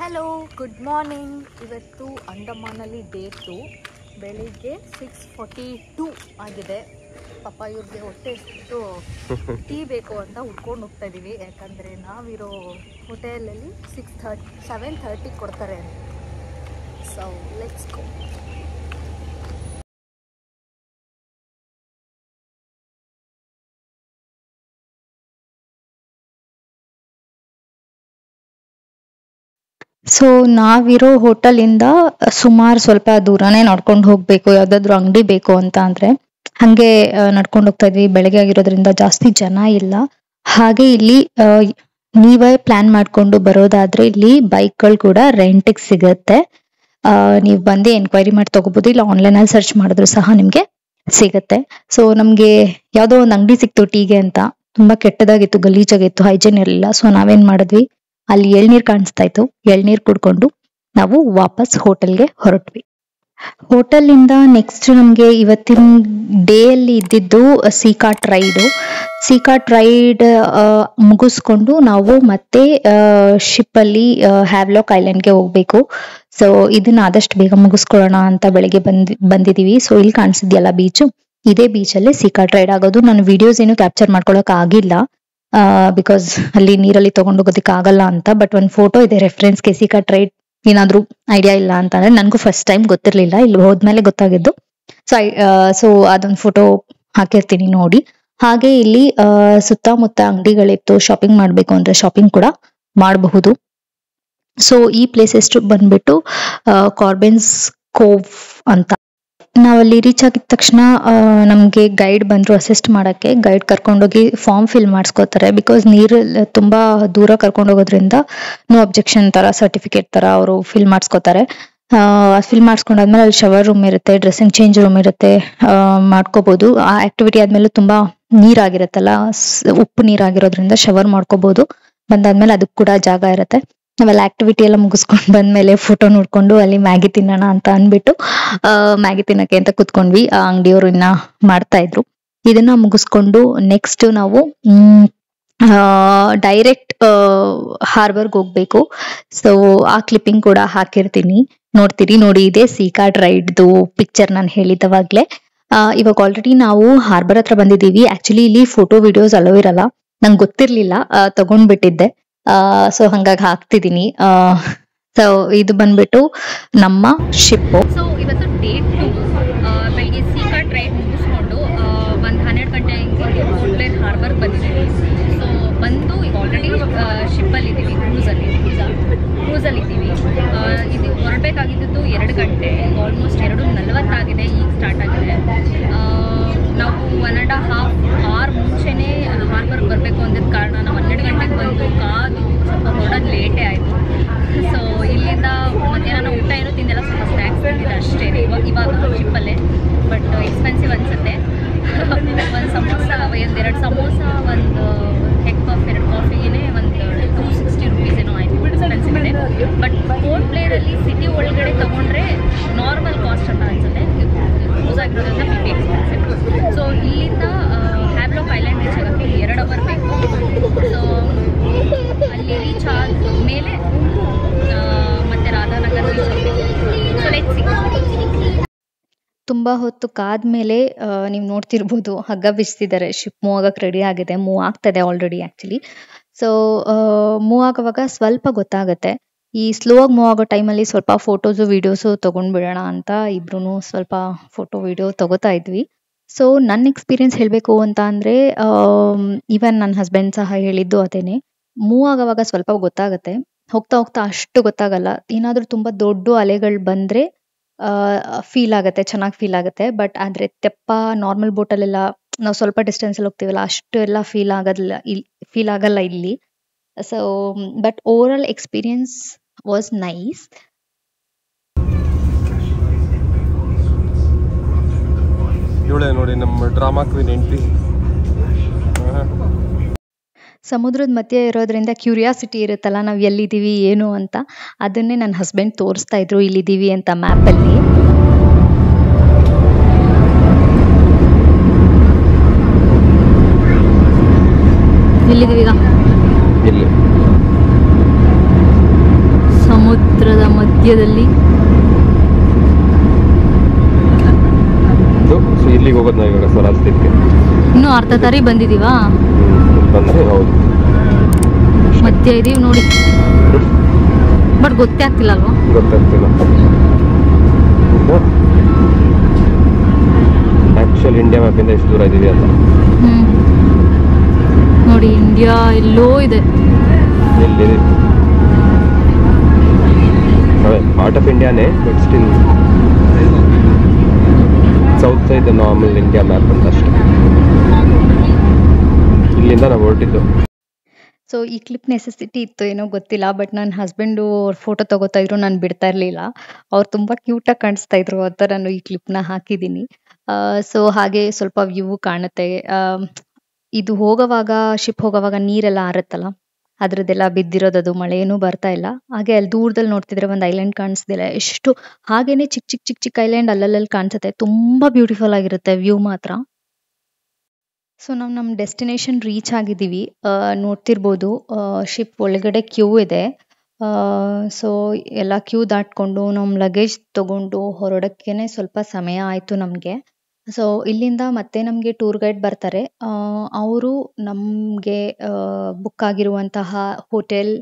Hello, good morning. ಇವತ್ತು ಅಂಡಮಾನಲ್ಲಿ day 2, ಬೆಳಿಗ್ಗೆ 6:42 ಆಗಿದೆ. ಪಾಪ ಇವ್ರಿಗೆ ಹೊಟ್ಟೆ ಎಷ್ಟು ಟೀ ಬೇಕು ಅಂತ ಹುಡ್ಕೊಂಡು ಹೋಗ್ತಾ ಇದ್ದೀವಿ. ಯಾಕಂದರೆ ನಾವಿರೋ ಹೋಟೆಲಲ್ಲಿ 7:30 ಕೊಡ್ತಾರೆ. So let's go. ಸೊ ನಾವಿರೋ ಹೋಟೆಲಿಂದ ಸುಮಾರು ಸ್ವಲ್ಪ ದೂರನೇ ನಡ್ಕೊಂಡು ಹೋಗಬೇಕು. ಯಾವುದಾದ್ರೂ ಅಂಗಡಿ ಬೇಕು ಅಂತ ಅಂದರೆ ಹಾಗೆ ನಡ್ಕೊಂಡು ಹೋಗ್ತಾ ಇದ್ವಿ. ಬೆಳಗ್ಗೆ ಆಗಿರೋದ್ರಿಂದ ಜಾಸ್ತಿ ಜನ ಇಲ್ಲ. ಹಾಗೆ ಇಲ್ಲಿ ನೀವೇ ಪ್ಲಾನ್ ಮಾಡಿಕೊಂಡು ಬರೋದಾದರೆ ಇಲ್ಲಿ ಬೈಕ್ಗಳು ಕೂಡ ರೆಂಟಿಗೆ ಸಿಗುತ್ತೆ. ನೀವು ಬಂದು ಎನ್ಕ್ವೈರಿ ಮಾಡಿ ತೊಗೋಬೋದು. ಇಲ್ಲ ಆನ್ಲೈನಲ್ಲಿ ಸರ್ಚ್ ಮಾಡಿದ್ರು ಸಹ ನಿಮಗೆ ಸಿಗುತ್ತೆ. ಸೊ ನಮಗೆ ಯಾವುದೋ ಒಂದು ಅಂಗಡಿ ಸಿಕ್ತು ಟೀಗೆ ಅಂತ. ತುಂಬ ಕೆಟ್ಟದಾಗಿತ್ತು, ಗಲೀಜಾಗಿತ್ತು, ಹೈಜೀನ್ ಇರಲಿಲ್ಲ. ಸೊ ನಾವೇನು ಮಾಡಿದ್ವಿ, ಅಲ್ಲಿ ಎಳ್ನೀರು ಕಾಣಿಸ್ತಾ ಇತ್ತು, ಎಳ್ನೀರು ಕುಡ್ಕೊಂಡು ನಾವು ವಾಪಸ್ ಹೋಟೆಲ್ಗೆ ಹೊರಟ್ವಿ. ಹೋಟೆಲಿಂದ ನೆಕ್ಸ್ಟ್ ನಮಗೆ ಇವತ್ತಿನ ಡೇ ಅಲ್ಲಿ ಇದ್ದಿದ್ದು ಸೀಕಾಟ್ ರೈಡ್ ಮುಗಿಸ್ಕೊಂಡು ನಾವು ಮತ್ತೆ ಶಿಪ್ಪಲ್ಲಿ ಹ್ಯಾವ್ಲಾಕ್ ಐಲ್ಯಾಂಡ್ಗೆ ಹೋಗ್ಬೇಕು. ಸೊ ಇದನ್ನ ಆದಷ್ಟು ಬೇಗ ಮುಗಿಸ್ಕೊಳ್ಳೋಣ ಅಂತ ಬೆಳಿಗ್ಗೆ ಬಂದಿದೀವಿ. ಸೊ ಇಲ್ಲಿ ಕಾಣಿಸಿದ್ಯಲ್ಲ ಬೀಚು, ಇದೇ ಬೀಚಲ್ಲಿ ಸೀಕಾಟ್ ರೈಡ್ ಆಗೋದು. ನಾನು ವಿಡಿಯೋಸ್ ಏನು ಕ್ಯಾಪ್ಚರ್ ಮಾಡ್ಕೊಳಕ್ ಆಗಿಲ್ಲ, ಬಿಕಾಸ್ ಅಲ್ಲಿ ನೀರಲ್ಲಿ ತಗೊಂಡೋಗೋದಕ್ಕೆ ಆಗಲ್ಲ ಅಂತ. ಬಟ್ ಒಂದು ಫೋಟೋ ಇದೆ ರೆಫರೆನ್ಸ್ಗೆ. ಸೀಕಾಟ್ ರೈಡ್ ಏನಾದ್ರೂ ಐಡಿಯಾ ಇಲ್ಲ ಅಂತಂದ್ರೆ, ನನಗೂ ಫಸ್ಟ್ ಟೈಮ್ ಗೊತ್ತಿರ್ಲಿಲ್ಲ, ಇಲ್ಲಿ ಹೋದ್ಮೇಲೆ ಗೊತ್ತಾಗಿದ್ದು. ಸೊ ಅದೊಂದು ಫೋಟೋ ಹಾಕಿರ್ತೀನಿ ನೋಡಿ. ಹಾಗೆ ಇಲ್ಲಿ ಸುತ್ತಮುತ್ತ ಅಂಗಡಿಗಳಿತ್ತು. ಶಾಪಿಂಗ್ ಮಾಡ್ಬೇಕು ಅಂದ್ರೆ ಶಾಪಿಂಗ್ ಕೂಡ ಮಾಡಬಹುದು. ಸೊ ಈ ಪ್ಲೇಸಸ್ ಬಂದ್ಬಿಟ್ಟು ಕಾರ್ಬೆನ್ಸ್ ಕೋವ್ ಅಂತ. ನಾವಲ್ಲಿ ರೀಚ್ ಆಗಿದ ತಕ್ಷಣ ನಮಗೆ ಗೈಡ್ ಬಂದ್ರು ಅಸಿಸ್ಟ್ ಮಾಡಕ್ಕೆ. ಗೈಡ್ ಕರ್ಕೊಂಡೋಗಿ ಫಾರ್ಮ್ ಫಿಲ್ ಮಾಡಿಸ್ಕೋತಾರೆ. ಬಿಕಾಸ್ ನೀರು ತುಂಬಾ ದೂರ ಕರ್ಕೊಂಡು ಹೋಗೋದ್ರಿಂದ ನೋ ಅಬ್ಜೆಕ್ಷನ್ ತರ ಸರ್ಟಿಫಿಕೇಟ್ ತರ ಅವರು ಫಿಲ್ ಮಾಡಿಸ್ಕೋತಾರೆ. ಫಿಲ್ ಮಾಡಿಸ್ಕೊಂಡಾದ್ಮೇಲೆ ಅಲ್ಲಿ ಶವರ್ ರೂಮ್ ಇರುತ್ತೆ, ಡ್ರೆಸ್ಸಿಂಗ್ ಚೇಂಜ್ ರೂಮ್ ಇರುತ್ತೆ, ಮಾಡ್ಕೋಬಹುದು. ಆ ಆಕ್ಟಿವಿಟಿ ಆದ್ಮೇಲೆ ತುಂಬಾ ನೀರಾಗಿರುತ್ತಲ್ಲ, ಉಪ್ಪು ನೀರಾಗಿರೋದ್ರಿಂದ ಶವರ್ ಮಾಡ್ಕೋಬಹುದು. ಬಂದಾದ್ಮೇಲೆ ಅದಕ್ಕೆ ಕೂಡ ಜಾಗ ಇರುತ್ತೆ. ನಾವೆಲ್ಲ ಆಕ್ಟಿವಿಟಿ ಎಲ್ಲ ಮುಗಿಸ್ಕೊಂಡು ಬಂದ್ಮೇಲೆ ಫೋಟೋ ನೋಡ್ಕೊಂಡು ಅಲ್ಲಿ ಮ್ಯಾಗಿ ತಿನ್ನೋಣ ಅಂತ ಅನ್ಬಿಟ್ಟು ಮ್ಯಾಗಿ ತಿನ್ನಕ್ಕೆ ಅಂತ ಕುತ್ಕೊಂಡ್ವಿ. ಆ ಅಂಗಡಿಯವರು ಇನ್ನ ಮಾಡ್ತಾ ಇದ್ರು. ಇದನ್ನ ಮುಗಿಸ್ಕೊಂಡು ನೆಕ್ಸ್ಟ್ ನಾವು ಡೈರೆಕ್ಟ್ ಹಾರ್ಬರ್ಗೆ ಹೋಗ್ಬೇಕು. ಸೊ ಆ ಕ್ಲಿಪ್ಪಿಂಗ್ ಕೂಡ ಹಾಕಿರ್ತೀನಿ, ನೋಡ್ತೀರಿ. ನೋಡಿ, ಇದೆ ಸೀಕಾಟ್ ರೈಡ್ದು ಪಿಕ್ಚರ್ ನಾನು ಹೇಳಿದವಾಗ್ಲೇ. ಇವಾಗ ಆಲ್ರೆಡಿ ನಾವು ಹಾರ್ಬರ್ ಹತ್ರ ಬಂದಿದ್ದೀವಿ. ಆಕ್ಚುಲಿ ಇಲ್ಲಿ ಫೋಟೋ ವಿಡಿಯೋಸ್ ಅಲೋ ಇರಲ್ಲ, ನಂಗೆ ಗೊತ್ತಿರ್ಲಿಲ್ಲ, ತಗೊಂಡ್ಬಿಟ್ಟಿದ್ದೆ. ಸೊ ಹಂಗಾಗಿ ಹಾಕ್ತಿದ್ದೀನಿ. ಸೊ ಇದು ಬಂದ್ಬಿಟ್ಟು ನಮ್ಮ ಶಿಪ್ಪು. ಸೊ ಇವತ್ತು ಡೇ 2, ಬೆಳಿಗ್ಗೆ ಸೀಕಾಟ್ ರೈಡ್ ಮುಗಿಸ್ಕೊಂಡು ಒಂದು 12 ಗಂಟೆ ಪೋರ್ಟ್ಬ್ಲೇರ್ ಹಾರ್ಬರ್ಗೆ ಬಂದಿದ್ದೀವಿ. ಸೊ ಬಂದು ಈಗ ಆಲ್ರೆಡಿ ಶಿಪ್ಪಲ್ಲಿ ಇದ್ದೀವಿ, ಕ್ರೂಸಲ್ಲಿ ಇದ್ದೀವಿ. ಇದು ಹೊರಡಬೇಕಾಗಿದ್ದು 2 ಗಂಟೆ, ಆಲ್ಮೋಸ್ಟ್ 2:40 ಆಗಿದೆ, ಈಗ ಸ್ಟಾರ್ಟ್ ಆಗಿದೆ. ನಾವು 1.5 hour ಮುಂಚೆನೇ ಹಾರ್ಬರ್ಗೆ ಬರಬೇಕು ಅಂದಿದ್ದ ಕಾರಣ ನಾವು 12 ಗಂಟೆಗೆ ಬಂದು ಕಾದು ಸ್ವಲ್ಪ ಹೊರಡೋದು ಲೇಟೇ ಆಯಿತು. ಸೊ ಇಲ್ಲಿಂದ ಮಧ್ಯಾಹ್ನ ಊಟ ಏನೋ ತಿಂದೆಲ್ಲ, ಸ್ವಲ್ಪ ಸ್ನ್ಯಾಕ್ಸ್ ತಿಂದಿದ್ದೆ ಅಷ್ಟೇ ಇವಾಗ ಶಿಪ್ಪಲ್ಲೇ. ಬಟ್ ಎಕ್ಸ್ಪೆನ್ಸಿವ್ ಅನಿಸುತ್ತೆ. ಒಂದು ಸಮೋಸ, 2 ಸಮೋಸ, ಒಂದು ಎಗ್ ಪಫ್, 2 ಕಾಫಿಗೆ ಒಂದು 260 rupees ಏನೋ ಆಯಿತು. ಎಕ್ಸ್ಪೆನ್ಸಿವ್ ಇದೆ. ಬಟ್ ಪೋರ್ಟ್ ಬ್ಲೇರಲ್ಲಿ ಸಿಟಿ ಒಳಗಡೆ ತೊಗೊಂಡ್ರೆ ನಾರ್ಮಲ್ ಕಾಸ್ಟ್ ಅಂತ ಅನಿಸುತ್ತೆ. ಯೂಸ್ ಆಗಿರೋದ್ರಿಂದ ಬಿಟ್ಟು ಎಕ್ಸ್ಪೆನ್ಸಿವ್. ಸೊ ಇಲ್ಲಿಂದ ಹ್ಯಾವ್ಲಾಕ್ ಐಲ್ಯಾಂಡ್ ರೀಚ್ ಆಗೋಕ್ಕೆ 2 hour ಬೇಕು. ಸೊ ಅಲ್ಲಿ ರೀಚ್ ಆದಮೇಲೆ ಮತ್ತೆ ರಾಧಾನಗರ್ ರೀಚ್ ಆಗಬೇಕು. So let's see. ತುಂಬ ಹೊತ್ತು ಕಾದ್ಮೇಲೆ ನೀವು ನೋಡ್ತಿರ್ಬೋದು, ಹಗ್ಗ ಬಿಚ್ತಿದ್ದಾರೆ. ಶಿಪ್ ಮೂವ್ ಆಗಕ್ಕೆ ರೆಡಿ ಆಗಿದೆ, ಮೂವ್ ಆಗ್ತದೆ ಆಲ್ರೆಡಿ ಆ್ಯಕ್ಚುಲಿ. ಸೊ ಮೂವ್ ಆಗೋವಾಗ ಸ್ವಲ್ಪ ಗೊತ್ತಾಗುತ್ತೆ. ಈ ಸ್ಲೋ ಆಗಿ ಮೂವ್ ಆಗೋ ಟೈಮಲ್ಲಿ ಸ್ವಲ್ಪ ಫೋಟೋಸು ವೀಡಿಯೋಸು ತೊಗೊಂಡ್ಬಿಡೋಣ ಅಂತ ಇಬ್ರು ಸ್ವಲ್ಪ ಫೋಟೋ ವಿಡಿಯೋ ತಗೋತಾ ಇದ್ವಿ. ಸೊ ನನ್ನ ಎಕ್ಸ್ಪೀರಿಯನ್ಸ್ ಹೇಳಬೇಕು ಅಂತ ಅಂದರೆ, ಈವನ್ ನನ್ನ ಹಸ್ಬೆಂಡ್ ಸಹ ಹೇಳಿದ್ದು ಅದೇನೆ. ಮೂವ್ ಆಗೋವಾಗ ಸ್ವಲ್ಪ ಗೊತ್ತಾಗುತ್ತೆ, ಹೋಗ್ತಾ ಹೋಗ್ತಾ ಅಷ್ಟು ಗೊತ್ತಾಗಲ್ಲ. ಏನಾದರೂ ತುಂಬ ದೊಡ್ಡ ಅಲೆಗಳು ಬಂದರೆ ಫೀಲ್ ಆಗುತ್ತೆ, ಚೆನ್ನಾಗಿ ಫೀಲ್ ಆಗುತ್ತೆ. ಬಟ್ ಆದರೆ ತೆಪ್ಪ ನಾರ್ಮಲ್ ಬೋಟಲ್ಲೆಲ್ಲ ನಾವು ಸ್ವಲ್ಪ ಡಿಸ್ಟೆನ್ಸಲ್ಲಿ ಹೋಗ್ತೀವಲ್ಲ, ಅಷ್ಟು ಎಲ್ಲ ಫೀಲ್ ಆಗಲ್ಲ ಇಲ್ಲಿ. So but overall experience was nice. ಇವಳೆ ನೋಡಿ ನಮ್ಮ ಡ್ರಾಮಾ ಕ್ವೀನ್ ಹೆಂಡತಿ. ಸಮುದ್ರದ ಮಧ್ಯೆ ಇರೋದ್ರಿಂದ ಕ್ಯೂರಿಯಾಸಿಟಿ ಇರುತ್ತಲ್ಲ, ನಾವು ಎಲ್ಲಿದ್ದೀವಿ ಏನು ಅಂತ. ಅದನ್ನೇ ನನ್ನ ಹಸ್ಬೆಂಡ್ ತೋರಿಸ್ತಾ ಇದ್ರು, ಇಲ್ಲಿದ್ದೀವಿ ಅಂತ ಮ್ಯಾಪಲ್ಲಿ. ಎಲ್ಲಿದ್ದೀವಿ ಈಗ? ಇಲ್ಲಿ ಸಮುದ್ರ ಸಮುದ್ರದ ಮಧ್ಯದಲ್ಲಿ. ಸೊ ಇಲ್ಲಿಗೆ ಹೋಗೋದು ನಾವು ಇವಾಗ ಸ್ವರಾಜ್ ದ್ವೀಪಕ್ಕೆ. ಇನ್ನೂ ಅರ್ಧ ದಾರಿ ಬಂದಿದೀವಾ? ಬಂದರೆ ಹೌದು ಮಧ್ಯ ಇದೀವಿ ನೋಡಿ. ಬಟ್ ಗೊತ್ತೇ ಆಗ್ತಿಲ್ಲ ಅಲ್ವಾ? ಗೊತ್ತಾಗ್ತಿಲ್ಲ. ಆ್ಯಕ್ಚುಲಿ ಇಂಡಿಯಾ ಮ್ಯಾಪಿಂದ ಎಷ್ಟು ದೂರ ಇದೀವಿ ಅಂತ ನೋಡಿ. ಇಂಡಿಯಾ ಎಲ್ಲೋ ಇದೆ. ಎಲ್ಲಿದೆ? ಅದೇ ಪಾರ್ಟ್ ಆಫ್ ಇಂಡಿಯಾನೇ, but still south side normal India map ಅಂತ ಅಷ್ಟೇ. ಇಲ್ಲಿಂದ ನಾವು ಹೊರಟಿದ್ದು. ಸೊ ಈ ಕ್ಲಿಪ್ ನೆಸೆಸಿಟಿ ಇತ್ತು ಏನೋ ಗೊತ್ತಿಲ್ಲ, ಬಟ್ ನನ್ನ ಹಸ್ಬೆಂಡು ಅವ್ರ ಫೋಟೋ ತಗೋತಾ ಇದ್ರು, ನಾನು ಬಿಡ್ತಾ ಇರಲಿಲ್ಲ. ಅವ್ರು ತುಂಬ ಕ್ಯೂಟಾಗಿ ಕಾಣಿಸ್ತಾ ಇದ್ರು ಅಂತ ನಾನು ಈ ಕ್ಲಿಪ್ನ ಹಾಕಿದ್ದೀನಿ. ಸೊ ಹಾಗೆ ಸ್ವಲ್ಪ ವ್ಯೂ ಕಾಣುತ್ತೆ. ಇದು ಹೋಗೋವಾಗ, ಶಿಪ್ ಹೋಗೋವಾಗ ನೀರೆಲ್ಲ ಆರುತ್ತಲ್ಲ, ಅದ್ರದ್ದೆಲ್ಲ ಬಿದ್ದಿರೋದದು, ಮಳೆ ಏನೂ ಬರ್ತಾ ಇಲ್ಲ. ಹಾಗೆ ಅಲ್ಲಿ ದೂರದಲ್ಲಿ ನೋಡ್ತಿದ್ರೆ ಒಂದು ಐಲ್ಯಾಂಡ್ ಕಾಣಿಸ್ತಿಲ್ಲ, ಎಷ್ಟು ಹಾಗೇನೆ ಚಿಕ್ಕ ಚಿಕ್ಕ ಚಿಕ್ಕ ಚಿಕ್ಕ ಐಲ್ಯಾಂಡ್ ಅಲ್ಲಲ್ಲಿ ಕಾಣಿಸುತ್ತೆ. ತುಂಬಾ ಬ್ಯೂಟಿಫುಲ್ ಆಗಿರುತ್ತೆ ವ್ಯೂ ಮಾತ್ರ. ಸೊ ನಾವು ನಮ್ಮ ಡೆಸ್ಟಿನೇಷನ್ ರೀಚ್ ಆಗಿದ್ದೀವಿ. ನೋಡ್ತಿರ್ಬೋದು ಶಿಪ್ ಒಳಗಡೆ ಕ್ಯೂ ಇದೆ. ಸೊ ಎಲ್ಲ ಕ್ಯೂ ದಾಟ್ಕೊಂಡು ನಮ್ಮ ಲಗೇಜ್ ತಗೊಂಡು ಹೊರಡೋಕ್ಕೇನೆ ಸ್ವಲ್ಪ ಸಮಯ ಆಯಿತು ನಮಗೆ. ಸೊ ಇಲ್ಲಿಂದ ಮತ್ತೆ ನಮಗೆ ಟೂರ್ ಗೈಡ್ ಬರ್ತಾರೆ. ಅವರು ನಮಗೆ ಬುಕ್ ಆಗಿರುವಂತಹ ಹೋಟೆಲ್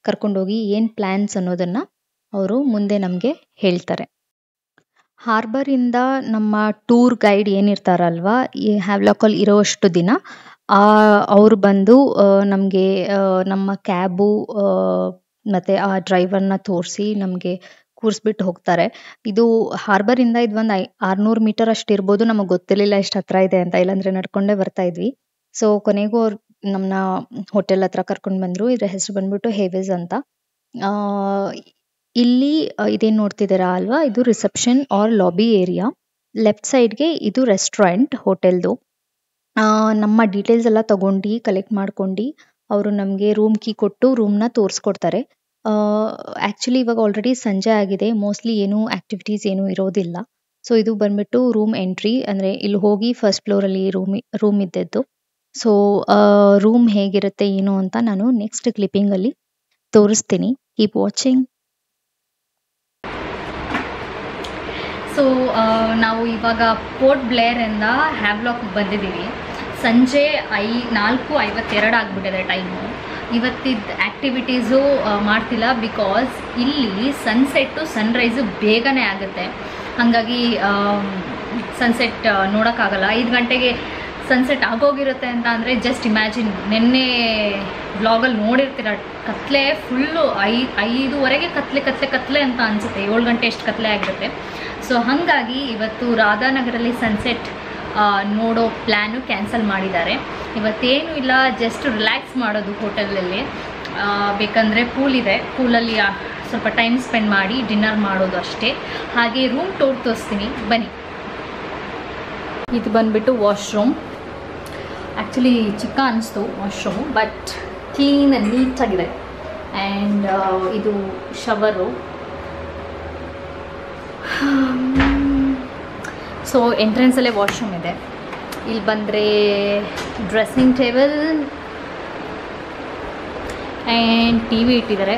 ಕರ್ಕೊಂಡೋಗಿ ಏನು ಪ್ಲ್ಯಾನ್ಸ್ ಅನ್ನೋದನ್ನು ಅವರು ಮುಂದೆ ನಮಗೆ ಹೇಳ್ತಾರೆ. ಹಾರ್ಬರಿಂದ ನಮ್ಮ ಟೂರ್ ಗೈಡ್ ಏನಿರ್ತಾರಲ್ವಾ, ಈ ಹ್ಯಾವ್ಲಾಕಲ್ಲಿ ಇರೋಷ್ಟು ದಿನ ಅವರು ಬಂದು ನಮಗೆ ನಮ್ಮ ಕ್ಯಾಬು ಮತ್ತು ಆ ಡ್ರೈವರ್ನ ತೋರಿಸಿ ನಮಗೆ ಕೂರಿಸ್ಬಿಟ್ಟು ಹೋಗ್ತಾರೆ. ಇದು ಹಾರ್ಬರಿಂದ ಇದು ಒಂದು 600 ಮೀಟರ್ ಅಷ್ಟು ಇರ್ಬೋದು. ನಮಗೆ ಗೊತ್ತಿರಲಿಲ್ಲ ಎಷ್ಟು ಹತ್ರ ಇದೆ ಅಂತ, ಇಲ್ಲಾಂದರೆ ನಡ್ಕೊಂಡೇ ಬರ್ತಾ ಇದ್ವಿ. ಸೊ ಕೊನೆಗೂ ಅವ್ರು ನಮ್ಮನ್ನ ಹೋಟೆಲ್ ಹತ್ರ ಕರ್ಕೊಂಡು ಬಂದರು. ಇದರ ಹೆಸರು ಬಂದ್ಬಿಟ್ಟು ಹೇವಿಸ್ ಅಂತ. ಇಲ್ಲಿ ಇದೇನು ನೋಡ್ತಿದ್ದೀರಾ ಅಲ್ವಾ, ಇದು reception or lobby area. Left ಸೈಡ್ಗೆ ಇದು ರೆಸ್ಟೋರೆಂಟ್ ಹೋಟೆಲ್ದು. ನಮ್ಮ ಡೀಟೇಲ್ಸ್ ಎಲ್ಲ ತಗೊಂಡು ಕಲೆಕ್ಟ್ ಮಾಡ್ಕೊಂಡು ಅವರು ನಮಗೆ ರೂಮ್ ಕೀ ಕೊಟ್ಟು ರೂಮ್ನ ತೋರಿಸ್ಕೊಡ್ತಾರೆ. ಆ್ಯಕ್ಚುಲಿ ಇವಾಗ ಆಲ್ರೆಡಿ ಸಂಜೆ ಆಗಿದೆ, ಮೋಸ್ಟ್ಲಿ ಏನೂ ಆ್ಯಕ್ಟಿವಿಟೀಸ್ ಏನೂ ಇರೋದಿಲ್ಲ. ಸೊ ಇದು ಬಂದ್ಬಿಟ್ಟು ರೂಮ್ ಎಂಟ್ರಿ, ಅಂದರೆ ಇಲ್ಲಿ ಹೋಗಿ ಫಸ್ಟ್ ಫ್ಲೋರಲ್ಲಿ ರೂಮ್ ಇದ್ದದ್ದು. ಸೊ ರೂಮ್ ಹೇಗಿರುತ್ತೆ ಏನು ಅಂತ ನಾನು ನೆಕ್ಸ್ಟ್ ಕ್ಲಿಪ್ಪಿಂಗಲ್ಲಿ ತೋರಿಸ್ತೀನಿ. Keep watching. ಸೊ ನಾವು ಇವಾಗ ಪೋರ್ಟ್ ಬ್ಲೇರಿಂದ ಹ್ಯಾವ್ಲಾಕ್ಗೆ ಬಂದಿದ್ದೀವಿ. ಸಂಜೆ 4:52 ಆಗಿಬಿಟ್ಟಿದೆ ಟೈಮು. ಇವತ್ತಿದ್ದ ಆ್ಯಕ್ಟಿವಿಟೀಸು ಮಾಡ್ತಿಲ್ಲ, ಬಿಕಾಸ್ ಇಲ್ಲಿ ಸನ್ಸೆಟ್ಟು ಸನ್ರೈಸು ಬೇಗನೆ ಆಗುತ್ತೆ. ಹಾಗಾಗಿ ಸನ್ಸೆಟ್ ನೋಡೋಕ್ಕಾಗಲ್ಲ. 5 ಗಂಟೆಗೆ ಸನ್ಸೆಟ್ ಆಗೋಗಿರುತ್ತೆ ಅಂತ ಅಂದರೆ ಜಸ್ಟ್ ಇಮ್ಯಾಜಿನ್. ನಿನ್ನೆ ವ್ಲಾಗಲ್ಲಿ ನೋಡಿರ್ತೀರ, ಕತ್ಲೆ ಫುಲ್ಲು 5:30 ಕತ್ಲೆ ಅಂತ ಅನಿಸುತ್ತೆ. 7 ಗಂಟೆ ಎಷ್ಟು ಕತ್ಲೆ ಆಗಿರುತ್ತೆ. ಸೊ ಹಾಗಾಗಿ ಇವತ್ತು ರಾಧಾನಗರಲ್ಲಿ ಸನ್ಸೆಟ್ ನೋಡೋ ಪ್ಲ್ಯಾನು ಕ್ಯಾನ್ಸಲ್ ಮಾಡಿದ್ದಾರೆ. ಇವತ್ತೇನು ಇಲ್ಲ, ಜಸ್ಟ್ ರಿಲ್ಯಾಕ್ಸ್ ಮಾಡೋದು ಹೋಟೆಲಲ್ಲಿ. ಬೇಕಂದರೆ ಪೂಲ್ ಇದೆ, ಪೂಲಲ್ಲಿ ಸ್ವಲ್ಪ ಟೈಮ್ ಸ್ಪೆಂಡ್ ಮಾಡಿ ಡಿನ್ನರ್ ಮಾಡೋದು ಅಷ್ಟೇ. ಹಾಗೆ ರೂಮ್ ಟೂರ್ ತೋರಿಸ್ತೀನಿ ಬನ್ನಿ. ಇದು ಬಂದುಬಿಟ್ಟು ವಾಶ್ರೂಮ್. ಆ್ಯಕ್ಚುಲಿ ಚಿಕ್ಕ ಅನ್ನಿಸ್ತು ವಾಶ್ರೂಮು, ಬಟ್ ಕ್ಲೀನ್ ಆ್ಯಂಡ್ ನೀಟಾಗಿದೆ. ಆ್ಯಂಡ್ ಇದು ಶವರು. ಸೊ ಎಂಟ್ರೆನ್ಸಲ್ಲೇ ವಾಶ್ರೂಮ್ ಇದೆ. ಇಲ್ಲಿ ಬಂದರೆ dressing table and T V ಇಟ್ಟಿದ್ದಾರೆ.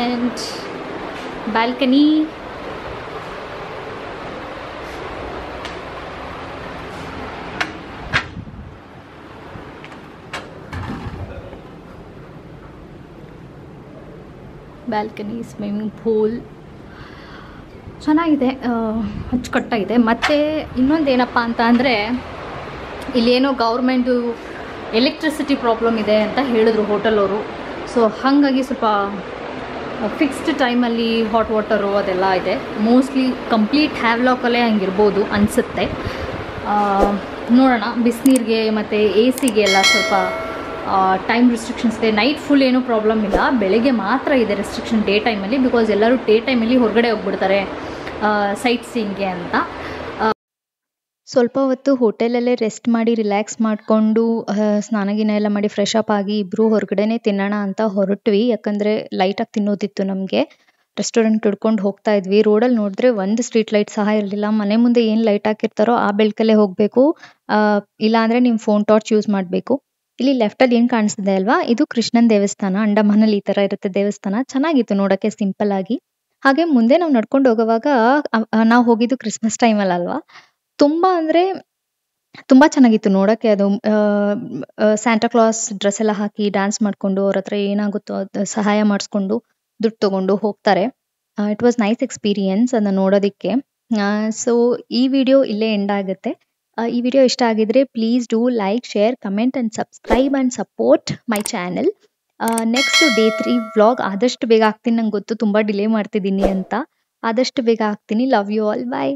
And balcony. Balcony, swimming pool ಚೆನ್ನಾಗಿದೆ, ಅಚ್ಚುಕಟ್ಟಾಗಿದೆ. ಮತ್ತು ಇನ್ನೊಂದು ಏನಪ್ಪ ಅಂತ ಅಂದರೆ, ಇಲ್ಲೇನೋ ಗೌರ್ಮೆಂಟು ಎಲೆಕ್ಟ್ರಿಸಿಟಿ ಪ್ರಾಬ್ಲಮ್ ಇದೆ ಅಂತ ಹೇಳಿದ್ರು ಹೋಟೆಲವರು. ಸೊ ಹಾಗಾಗಿ ಸ್ವಲ್ಪ ಫಿಕ್ಸ್ಡ್ ಟೈಮಲ್ಲಿ ಹಾಟ್ ವಾಟರು ಅದೆಲ್ಲ ಇದೆ. ಮೋಸ್ಟ್ಲಿ ಕಂಪ್ಲೀಟ್ ಹ್ಯಾವ್ಲಾಕಲ್ಲೇ ಹಂಗಿರ್ಬೋದು ಅನಿಸುತ್ತೆ. ನೋಡೋಣ. ಬಿಸಿನೀರಿಗೆ ಮತ್ತು AC ಎಲ್ಲ ಸ್ವಲ್ಪ ಟೈಮ್ ರಿಸ್ಟ್ರಿಕ್ಷನ್ಸ್ ಇದೆ. ನೈಟ್ ಫುಲ್ ಏನೂ ಪ್ರಾಬ್ಲಮ್ ಇಲ್ಲ, ಬೆಳಗ್ಗೆ ಮಾತ್ರ ಇದೆ ರೆಸ್ಟ್ರಿಕ್ಷನ್ ಡೇ ಟೈಮಲ್ಲಿ. ಬಿಕಾಸ್ ಎಲ್ಲರೂ ಡೇ ಟೈಮಲ್ಲಿ ಹೊರಗಡೆ ಹೋಗ್ಬಿಡ್ತಾರೆ ಸೈಟ್ ಸೀಯಿಂಗ್ಗೆ ಅಂತ. ಸ್ವಲ್ಪ ಹೊತ್ತು ಹೋಟೆಲಲ್ಲೇ ರೆಸ್ಟ್ ಮಾಡಿ ರಿಲ್ಯಾಕ್ಸ್ ಮಾಡಿಕೊಂಡು ಸ್ನಾನ ಎಲ್ಲ ಮಾಡಿ ಫ್ರೆಶ್ ಅಪ್ ಆಗಿ ಇಬ್ಬರು ಹೊರಗಡೆನೇ ತಿನ್ನೋಣ ಅಂತ ಹೊರಟ್ವಿ. ಯಾಕಂದರೆ ಲೈಟಾಗಿ ತಿನ್ನೋದಿತ್ತು ನಮಗೆ. ರೆಸ್ಟೋರೆಂಟ್ ಹುಡ್ಕೊಂಡು ಹೋಗ್ತಾ ಇದ್ವಿ. ರೋಡಲ್ಲಿ ನೋಡಿದ್ರೆ ಒಂದು ಸ್ಟ್ರೀಟ್ ಲೈಟ್ ಸಹ ಇರಲಿಲ್ಲ. ಮನೆ ಮುಂದೆ ಏನು ಲೈಟ್ ಹಾಕಿರ್ತಾರೋ ಆ ಬೆಳಕಲ್ಲೇ ಹೋಗಬೇಕು. ಇಲ್ಲಾಂದ್ರೆ ನಿಮ್ಮ ಫೋನ್ ಟಾರ್ಚ್ ಯೂಸ್ ಮಾಡಬೇಕು. ಇಲ್ಲಿ ಲೆಫ್ಟಲ್ಲಿ ಏನು ಕಾಣಿಸ್ತಿದೆ ಅಲ್ವಾ, ಇದು ಕೃಷ್ಣನ್ ದೇವಸ್ಥಾನ. ಅಂಡಮಾನಲ್ಲಿ ಈ ತರ ಇರುತ್ತೆ ದೇವಸ್ಥಾನ. ಚೆನ್ನಾಗಿತ್ತು ನೋಡಕ್ಕೆ, ಸಿಂಪಲ್ ಆಗಿ. ಹಾಗೆ ಮುಂದೆ ನಾವು ನಡ್ಕೊಂಡು ಹೋಗುವಾಗ ನಾವು ಹೋಗಿದ್ದು ಕ್ರಿಸ್ಮಸ್ ಟೈಮಲ್ಲಿ ಅಲ್ವಾ, ತುಂಬಾ ಅಂದ್ರೆ ತುಂಬಾ ಚೆನ್ನಾಗಿತ್ತು ನೋಡಕ್ಕೆ. ಅದು ಸ್ಯಾಂಟಾ ಕ್ಲಾಸ್ ಡ್ರೆಸ್ ಎಲ್ಲ ಹಾಕಿ ಡ್ಯಾನ್ಸ್ ಮಾಡ್ಕೊಂಡು ಅವ್ರ ಹತ್ರ ಏನಾಗುತ್ತೋ ಅದು ಸಹಾಯ ಮಾಡಿಸ್ಕೊಂಡು ದುಡ್ಡು ತಗೊಂಡು ಹೋಗ್ತಾರೆ. ಇಟ್ ವಾಸ್ ನೈಸ್ ಎಕ್ಸ್ಪೀರಿಯನ್ಸ್ ಅದನ್ನ ನೋಡೋದಿಕ್ಕೆ. ಸೊ ಈ ವಿಡಿಯೋ ಇಲ್ಲೇ ಎಂಡ್ ಆಗುತ್ತೆ. ಈ ವಿಡಿಯೋ ಇಷ್ಟ ಆಗಿದ್ರೆ please do like, share, comment and subscribe and support my channel. Next day 3 vlog ಆದಷ್ಟು ಬೇಗ ಆಗ್ತೀನಿ. ನಂಗೆ ಗೊತ್ತು ತುಂಬಾ ಡಿಲೇ ಮಾಡ್ತಿದ್ದೀನಿ ಅಂತ. ಆದಷ್ಟು ಬೇಗ ಆಗ್ತೀನಿ. Love you all. ಬಾಯ್.